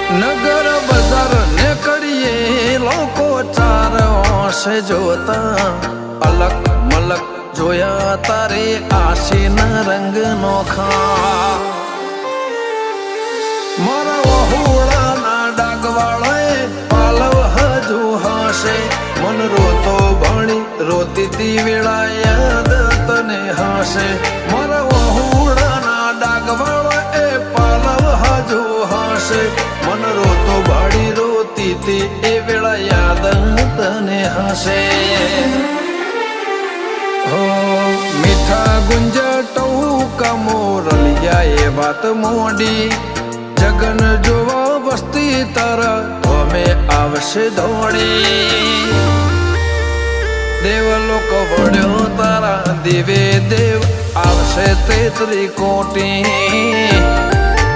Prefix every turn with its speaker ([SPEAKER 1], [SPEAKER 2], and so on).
[SPEAKER 1] નગર બજાર ને કરીએ લોકો ચાર ઓશે જોતા અલગ મલક જોયા તારે આશીના રંગ નોખા મારા વહુડાના ડાગવાળાએ પાલવ હજુ હશે મન રોતો ભણી રોતી તી વેળા યાદ તને હશે મારા વહુડાના ડાગવાળાએ પાલવ હજુ હશે મન રોતો ભાડી રોતી તી એ વેળા યાદ તને હશે હો મીઠા ગુંજટૌકા મોરલિયા એ વાત મોડી જગન જોવા વસ્તી તારા અમે આવશે દોડી દેવલોક વળ્યો તારા દિવે દેવ આવશે 33 કોટી